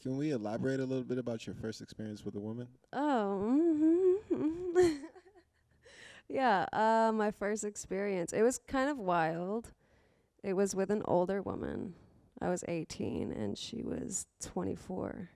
Can we elaborate a little bit about your first experience with a woman? Oh, yeah. My first experience. It was kind of wild. It was with an older woman. I was 18 and she was 24.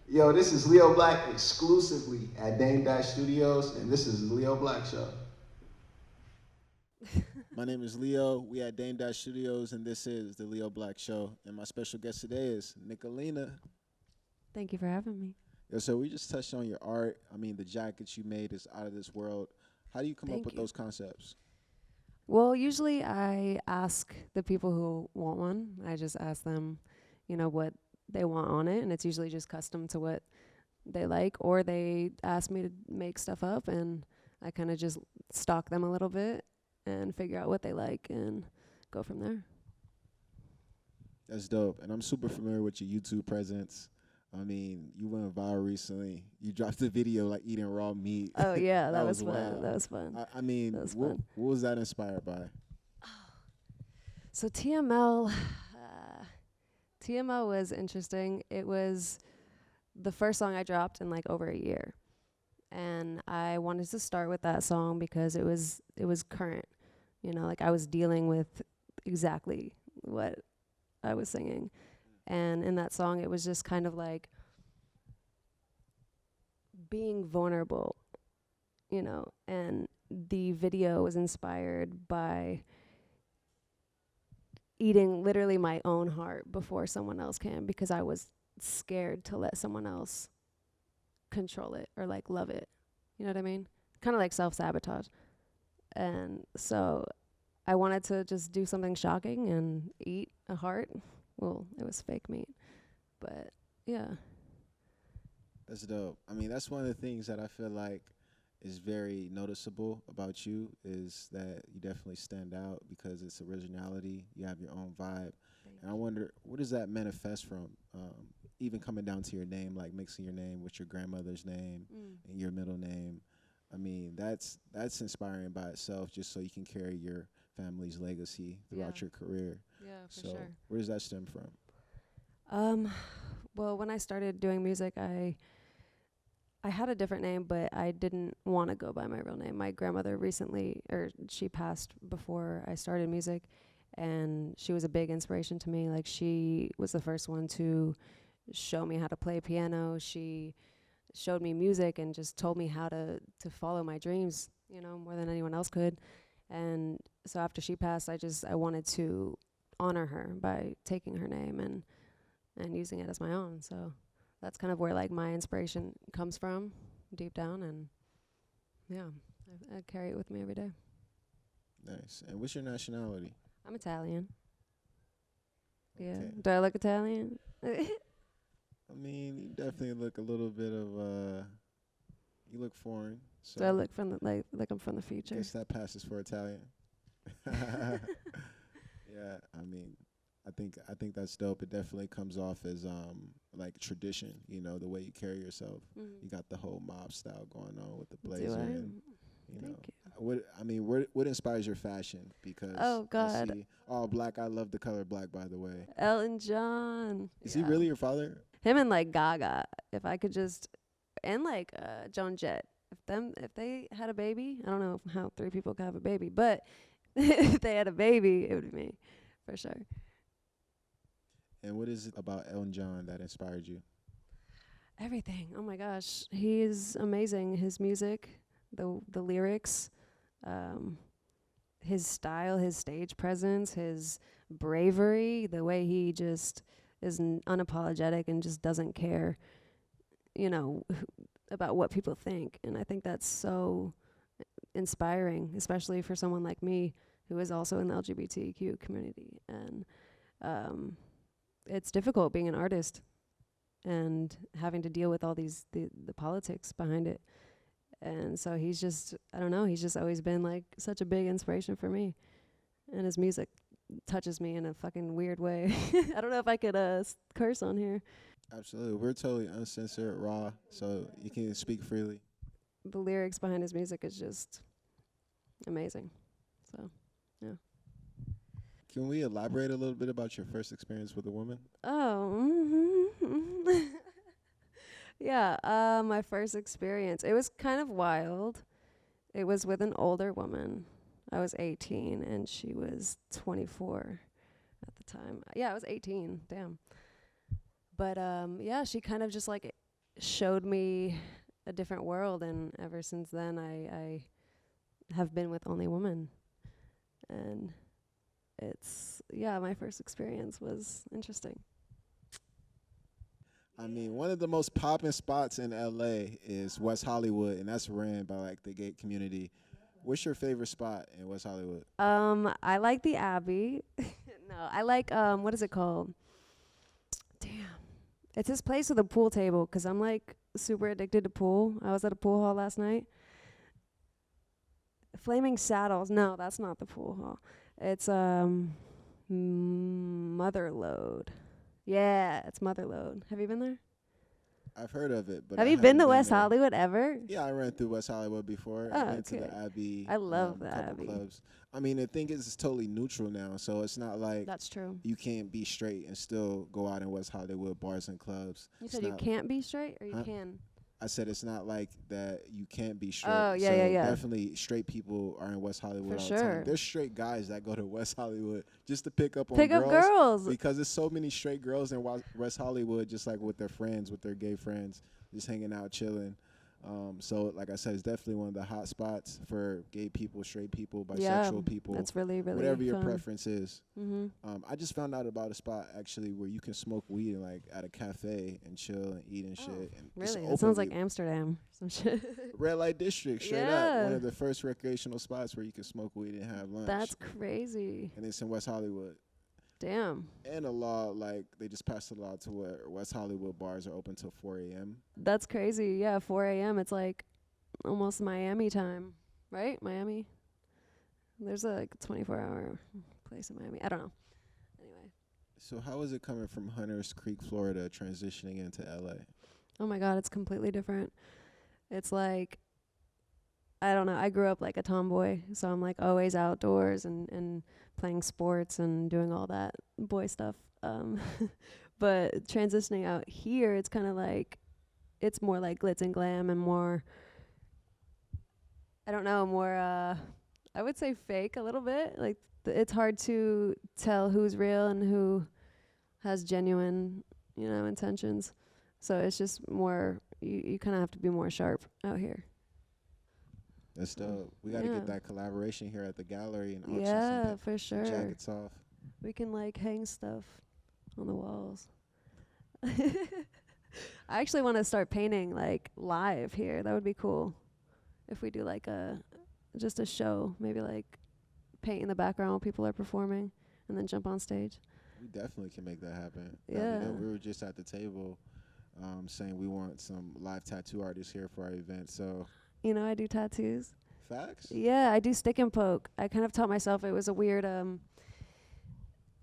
Yo, this is Leo Black exclusively at Dame Dash Studios, and this is the Leo Black Show. My name is Leo. We at Dame Dash Studios, and this is the Leo Black Show. And my special guest today is Nicolina. Thank you for having me. Yo, so we just touched on your art. I mean, the jackets you made is out of this world. How do you come up Thank with you. those concepts? Well, usually I ask the people who want one. I just ask them, what they want on it, and it's usually just custom to what they like, or they ask me to make stuff up, and I kind of just stalk them a little bit and figure out what they like and go from there. That's dope. And I'm super familiar with your YouTube presence. I mean, you went viral recently. You dropped a video like eating raw meat. Oh yeah, That that was was fun. wild. That was fun. I mean, That was what, fun. what was that inspired by? So TML, TML was interesting. It was the first song I dropped in like over a year, and I wanted to start with that song because it was current. Like I was dealing with exactly what I was singing, and in that song it was just kind of like being vulnerable, and the video was inspired by eating literally my own heart before someone else can, because I was scared to let someone else control it or like love it. You know what I mean? Kind of like self-sabotage. And so I wanted to just do something shocking and eat a heart. Well, it was fake meat. But yeah. That's dope. I mean, that's one of the things that I feel like is very noticeable about you is that you definitely stand out because it's originality. You have your own vibe. And I wonder, what does that manifest from? Even coming down to your name, like mixing your name with your grandmother's name and your middle name. I mean, that's inspiring by itself, just so you can carry your family's legacy throughout your career. Yeah, for So sure. where does that stem from? Well, when I started doing music, I had a different name, but I didn't want to go by my real name. My grandmother she passed before I started music, and she was a big inspiration to me. Like, she was the first one to show me how to play piano. She showed me music and just told me how to follow my dreams, more than anyone else could. And so after she passed, I wanted to honor her by taking her name and using it as my own. So that's kind of where like my inspiration comes from deep down, and yeah, I carry it with me every day. Nice. And what's your nationality? I'm Italian. Yeah. Okay. Do I look Italian? I mean, you definitely look a little bit of you look foreign. So Do I look from like I'm from the I future? guess that passes for Italian. Yeah, I mean, I think that's dope. It definitely comes off as like tradition, the way you carry yourself. You got the whole mob style going on with the Do blazer I? and Thank you. what inspires your fashion? Because Oh I God, see all black. I love the color black, by the way. Elton John. Is he really your father? Him and like Gaga. If I could just, and like Joan Jett. If they had a baby, I don't know how 3 people could have a baby, but if they had a baby, it would be me, for sure. And what is it about Elton John that inspired you? Everything. Oh my gosh, he is amazing. His music, the lyrics, um, his style, his stage presence, his bravery, the way he just is unapologetic and just doesn't care, about what people think. And I think that's so inspiring, especially for someone like me who is also in the LGBTQ community. And it's difficult being an artist and having to deal with all the politics behind it. And so he's just, I don't know, he's just always been like such a big inspiration for me. And his music touches me in a fucking weird way. I don't know if I could curse on here. Absolutely. We're totally uncensored, raw, so you can speak freely. The lyrics behind his music is just amazing. So, yeah. Can we elaborate a little bit about your first experience with a woman? Oh, yeah. My first experience. It was kind of wild. It was with an older woman. I was 18 and she was 24 at the time. Yeah, I was 18. Damn. But yeah, she kind of just like showed me a different world, and ever since then, I have been with only women, and it's yeah, my first experience was interesting. I mean, one of the most popping spots in LA is West Hollywood, and that's ran by like the gay community. What's your favorite spot in West Hollywood? I like the Abbey. No, I like what is it called? Damn, it's this place with a pool table 'cause I'm like super addicted to pool. I was at a pool hall last night. Flaming Saddles. No, that's not the pool hall. It's Motherlode. Yeah, it's Motherlode. Have you been there? I've heard of it, but Have I you been haven't to been West there. Hollywood ever? Yeah, I ran through West Hollywood before. Oh, I went to okay. the Abbey. I love the a couple Abbey. clubs. I mean, the thing is, it's totally neutral now, so it's not like That's true. you can't be straight and still go out in West Hollywood bars and clubs. You It's said you not- can't be straight, or you Huh? can? I said it's not like that you can't be straight. Oh, yeah, so yeah, yeah. Definitely straight people are in West Hollywood For all the sure. time. There's straight guys that go to West Hollywood just to pick up on Pick up girls. because there's so many straight girls in West Hollywood, just like with their friends, with their gay friends, just hanging out, chilling. So, like I said, it's definitely one of the hot spots for gay people, straight people, bisexual people, That's really, really whatever your fun. preference is. Mm-hmm. I just found out about a spot actually where you can smoke weed in, like at a cafe and chill and eat and shit. And just Really? That sounds like openly- Amsterdam. Some shit. Red light district, straight up. Yeah. One of the first recreational spots where you can smoke weed and have lunch. That's crazy. And it's in West Hollywood. Damn. And a law, like, they just passed a law to where West Hollywood bars are open till 4 a.m. That's crazy. Yeah, 4 a.m. It's like almost Miami time, right? Miami. There's a like 24-hour place in Miami. I don't know. Anyway. So how is it coming from Hunters Creek, Florida, transitioning into LA? Oh my God, it's completely different. It's like, I don't know. I grew up like a tomboy, so I'm like always outdoors and playing sports and doing all that boy stuff. But transitioning out here, it's kind of like, it's more like glitz and glam and more, I don't know, more, I would say fake a little bit. Like, it's hard to tell who's real and who has genuine, intentions. So it's just more, you kind of have to be more sharp out here. That's dope. We got to Yeah. get that collaboration here at the gallery and auction Yeah, some for sure. jackets off. We can like hang stuff on the walls. I actually want to start painting like live here. That would be cool. If we do like just a show, maybe like paint in the background while people are performing and then jump on stage. We definitely can make that happen. Yeah. We were just at the table saying we want some live tattoo artists here for our event. So I do tattoos. facts? Yeah, I do stick and poke. I kind of taught myself it was a weird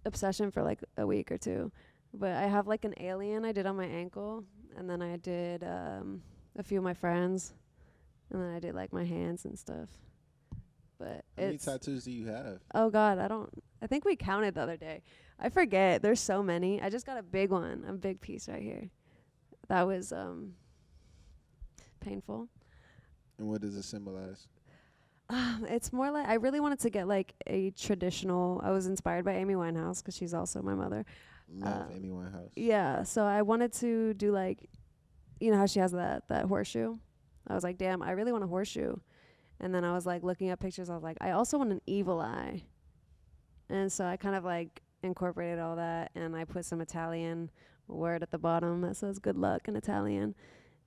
obsession for like a week or two. But I have like an alien I did on my ankle, and then I did a few of my friends, and then I did like my hands and stuff. But How many it's tattoos do you have? oh God, I think we counted the other day. I forget. There's so many. I just got a big one, a big piece right here. That was painful. And what does it symbolize? It's more like I really wanted to get like a traditional. I was inspired by Amy Winehouse because she's also my mother. Love Amy Winehouse. Yeah, so I wanted to do like, how she has that horseshoe. I was like, damn, I really want a horseshoe. And then I was like looking at pictures. I was like, I also want an evil eye. And so I kind of like incorporated all that, and I put some Italian word at the bottom that says good luck in Italian,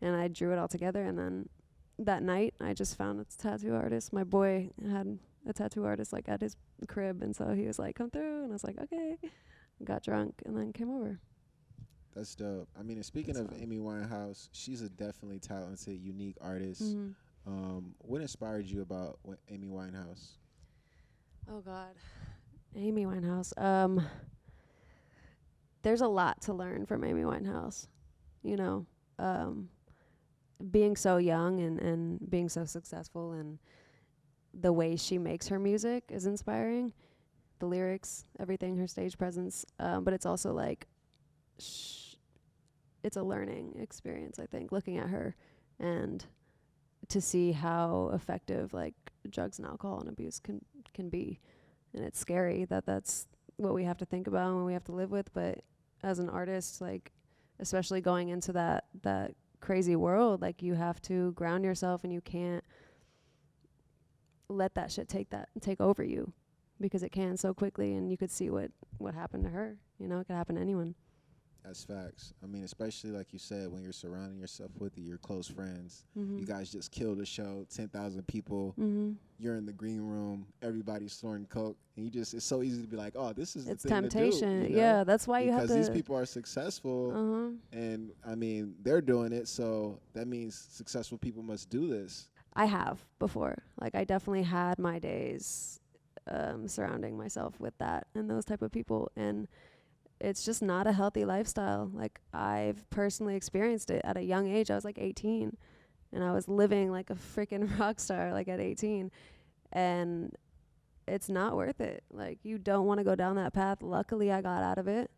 and I drew it all together. And then that night I just found a tattoo artist. My boy had a tattoo artist like at his crib, and so he was like, come through, and I was like, okay. Got drunk and then came over. That's dope. I mean, and speaking That's of fun. Amy Winehouse, she's a definitely talented, unique artist. Mm-hmm. What inspired you about Amy Winehouse? Oh God, Amy Winehouse. There's a lot to learn from Amy Winehouse. Being so young and being so successful and the way she makes her music is inspiring. The lyrics, everything, her stage presence. But it's also like, it's a learning experience, I think, looking at her and to see how effective like drugs and alcohol and abuse can be. And it's scary that that's what we have to think about and what we have to live with. But as an artist, like, especially going into that crazy world, like, you have to ground yourself and you can't let that shit take over you, because it can so quickly. And you could see what happened to her. You know, it could happen to anyone. That's facts. I mean, especially like you said, when you're surrounding yourself with your close friends, Mm-hmm. you guys just killed a show, 10,000 people. Mm-hmm. You're in the green room, everybody's snorting coke, and it's so easy to be like, oh, this is It's the thing temptation. to do, you know? Yeah, that's why you have to. Because these people are successful, and I mean, they're doing it, so that means successful people must do this. I have before. Like, I definitely had my days surrounding myself with that and those type of people, and it's just not a healthy lifestyle. Like, I've personally experienced it at a young age. I was like 18, and I was living like a freaking rock star, like, at 18, and it's not worth it. Like, you don't want to go down that path. Luckily, I got out of it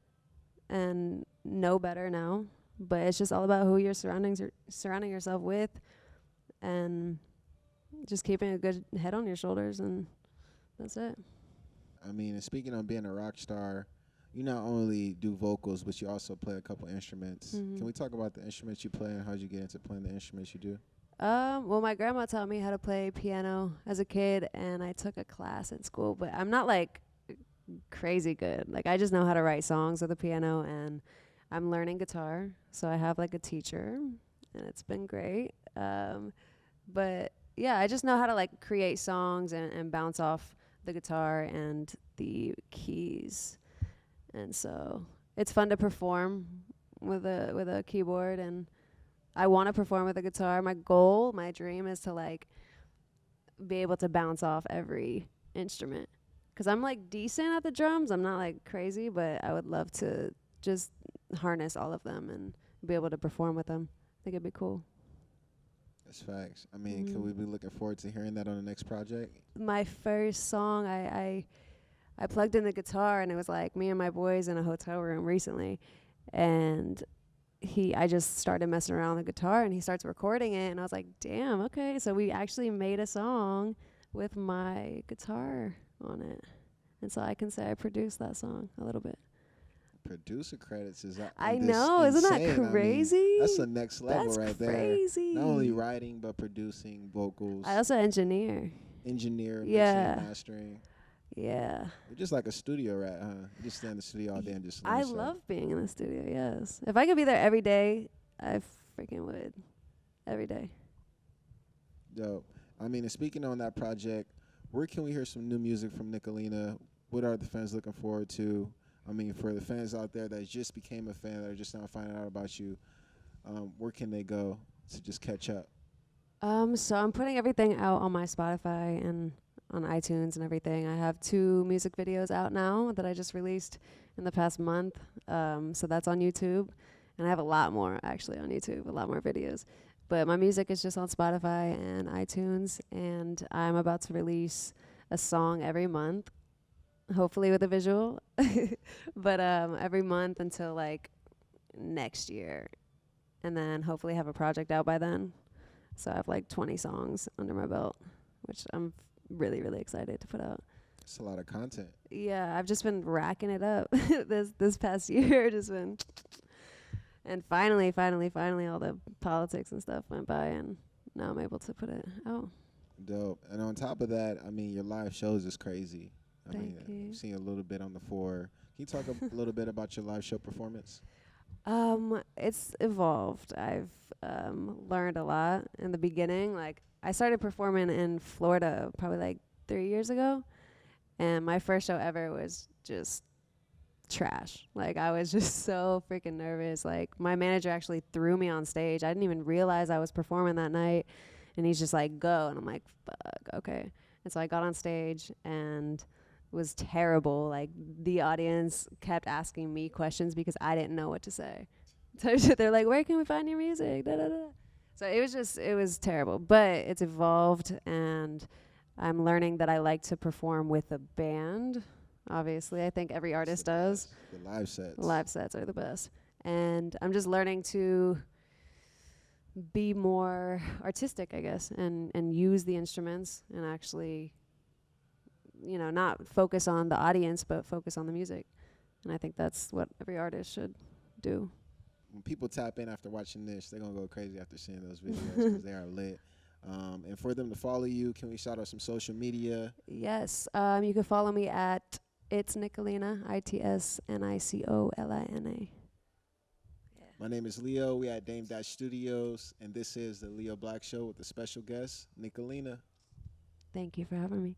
and know better now. But it's just all about who you're surrounding yourself with, and just keeping a good head on your shoulders, and that's it. I mean, and speaking of being a rock star, you not only do vocals, but you also play a couple instruments. Mm-hmm. Can we talk about the instruments you play and how you get into playing the instruments you do? Well, my grandma taught me how to play piano as a kid, and I took a class in school, but I'm not like crazy good. Like, I just know how to write songs with the piano, and I'm learning guitar, so I have like a teacher, and it's been great. But yeah, I just know how to like create songs and bounce off the guitar and the keys. And so it's fun to perform with a keyboard, and I want to perform with a guitar. My dream is to like be able to bounce off every instrument, because I'm like decent at the drums. I'm not like crazy, but I would love to just harness all of them and be able to perform with them. I think it'd be cool. That's facts. I mean, can we be looking forward to hearing that on the next project? My first song, I plugged in the guitar, and it was like me and my boys in a hotel room recently, and I just started messing around with the guitar, and he starts recording it, and I was like, damn, okay. So we actually made a song with my guitar on it, and so I can say I produced that song a little bit. Producer credits is I know, isn't that crazy? I mean, that's the next level. That's right crazy. there. Not only writing, but producing vocals. I also engineer. Mixing, mastering. Yeah. You're just like a studio rat, huh? You just stay in the studio all day and just I love being in the studio, yes. If I could be there every day, I freaking would. Every day. Dope. I mean, and speaking on that project, where can we hear some new music from Nicolina? What are the fans looking forward to? I mean, for the fans out there that just became a fan, that are just now finding out about you, where can they go to just catch up? So I'm putting everything out on my Spotify and on iTunes and everything. I have 2 music videos out now that I just released in the past month. So that's on YouTube. And I have a lot more actually on YouTube, a lot more videos. But my music is just on Spotify and iTunes. And I'm about to release a song every month, hopefully with a visual. But every month until like next year. And then hopefully have a project out by then. So I have like 20 songs under my belt, which I'm really, really excited to put out. It's a lot of content. Yeah, I've just been racking it up this past year. Just been, and finally, all the politics and stuff went by, and now I'm able to put it out. Dope. And on top of that, I mean, your live shows is crazy. Thank you. I've seen a little bit on the 4. Can you talk a little bit about your live show performance? It's evolved. I've learned a lot in the beginning. Like, I started performing in Florida probably like 3 years ago, and my first show ever was just trash. Like, I was just so freaking nervous. Like, my manager actually threw me on stage. I didn't even realize I was performing that night, and he's just like, go, and I'm like, fuck, okay. And so I got on stage and was terrible. Like, the audience kept asking me questions because I didn't know what to say. So they're like, where can we find your music? Da, da, da. So it was terrible, but it's evolved, and I'm learning that I like to perform with a band. Obviously, I think every It's artist the does. best. The live sets. Live sets are the best. And I'm just learning to be more artistic, I guess, and use the instruments and actually, not focus on the audience, but focus on the music. And I think that's what every artist should do. When people tap in after watching this, they're gonna go crazy after seeing those videos because they are lit. And for them to follow you, can we shout out some social media? Yes, you can follow me at It's Nicolina, ITSNICOLINA. My name is Leo. We at Dame Dash Studios, and this is the Leo Black Show with a special guest, Nicolina. Thank you for having me.